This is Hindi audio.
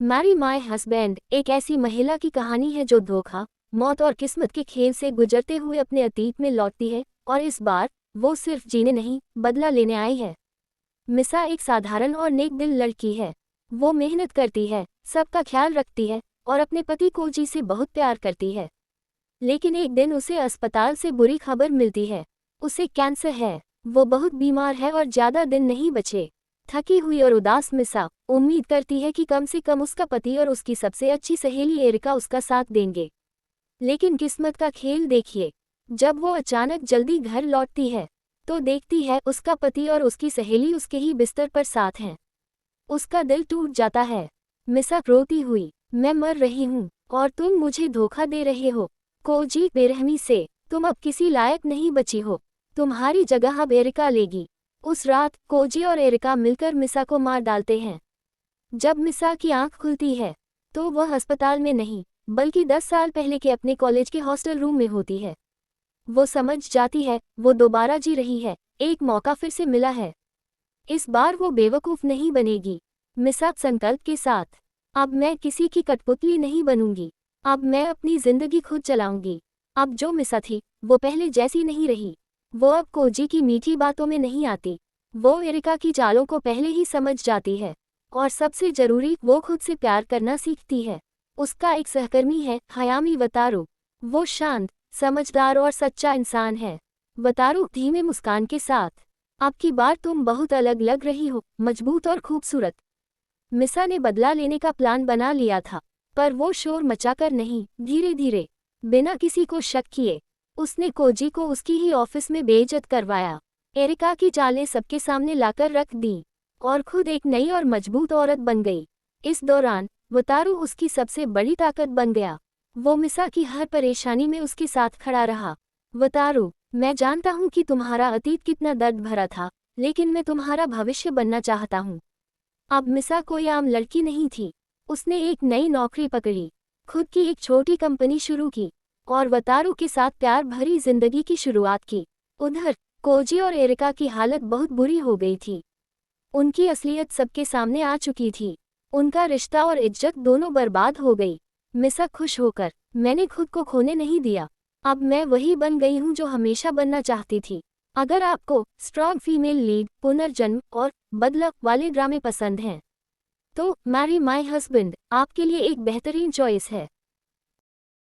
मैरी माय हस्बैंड एक ऐसी महिला की कहानी है जो धोखा, मौत और किस्मत के खेल से गुजरते हुए अपने अतीत में लौटती है और इस बार वो सिर्फ जीने नहीं बदला लेने आई है। मिसा एक साधारण और नेक दिल लड़की है। वो मेहनत करती है, सबका ख्याल रखती है और अपने पति कोजी से बहुत प्यार करती है। लेकिन एक दिन उसे अस्पताल से बुरी खबर मिलती है। उसे कैंसर है। वो बहुत बीमार है और ज्यादा दिन नहीं बचे। थकी हुई और उदास मिसा उम्मीद करती है कि कम से कम उसका पति और उसकी सबसे अच्छी सहेली एरिका उसका साथ देंगे। लेकिन किस्मत का खेल देखिए, जब वो अचानक जल्दी घर लौटती है तो देखती है उसका पति और उसकी सहेली उसके ही बिस्तर पर साथ हैं। उसका दिल टूट जाता है। मिसा रोती हुई, मैं मर रही हूँ और तुम मुझे धोखा दे रहे हो कोजी बेरहमी से। तुम अब किसी लायक नहीं बची हो। तुम्हारी जगह अब एरिका लेगी। उस रात कोजी और एरिका मिलकर मिसा को मार डालते हैं। जब मिसा की आंख खुलती है तो वह अस्पताल में नहीं बल्कि 10 साल पहले के अपने कॉलेज के हॉस्टल रूम में होती है। वो समझ जाती है वो दोबारा जी रही है, एक मौका फिर से मिला है। इस बार वो बेवकूफ़ नहीं बनेगी। मिसा संकल्प के साथ, अब मैं किसी की कठपुतली नहीं बनूंगी। अब मैं अपनी जिंदगी खुद चलाऊंगी। अब जो मिसा थी वो पहले जैसी नहीं रही। वो अब कोजी की मीठी बातों में नहीं आती। वो एरिका की चालों को पहले ही समझ जाती है और सबसे जरूरी वो खुद से प्यार करना सीखती है। उसका एक सहकर्मी है हयामी वतारू। वो शांत, समझदार और सच्चा इंसान है। वतारू धीमे मुस्कान के साथ, अब की बार तुम बहुत अलग लग रही हो, मजबूत और खूबसूरत। मिसा ने बदला लेने का प्लान बना लिया था, पर वो शोर मचाकर नहीं, धीरे धीरे, बिना किसी को शक किए, उसने कोजी को उसकी ही ऑफिस में बेइज्जत करवाया। एरिका की चालें सबके सामने लाकर रख दी और खुद एक नई और मजबूत औरत बन गई। इस दौरान वतारू उसकी सबसे बड़ी ताकत बन गया। वो मिसा की हर परेशानी में उसके साथ खड़ा रहा। वतारू, मैं जानता हूँ कि तुम्हारा अतीत कितना दर्द भरा था, लेकिन मैं तुम्हारा भविष्य बनना चाहता हूँ। अब मिसा कोई आम लड़की नहीं थी। उसने एक नई नौकरी पकड़ी, खुद की एक छोटी कंपनी शुरू की और वतारू के साथ प्यार भरी जिंदगी की शुरुआत की। उधर कोजी और एरिका की हालत बहुत बुरी हो गई थी। उनकी असलियत सबके सामने आ चुकी थी। उनका रिश्ता और इज्जत दोनों बर्बाद हो गई। मिसा खुश होकर, मैंने खुद को खोने नहीं दिया। अब मैं वही बन गई हूँ जो हमेशा बनना चाहती थी। अगर आपको स्ट्रॉन्ग फीमेल लीड, पुनर्जन्म और बदला वाले ड्रामे पसंद हैं तो मैरी माय हस्बैंड आपके लिए एक बेहतरीन चॉइस है।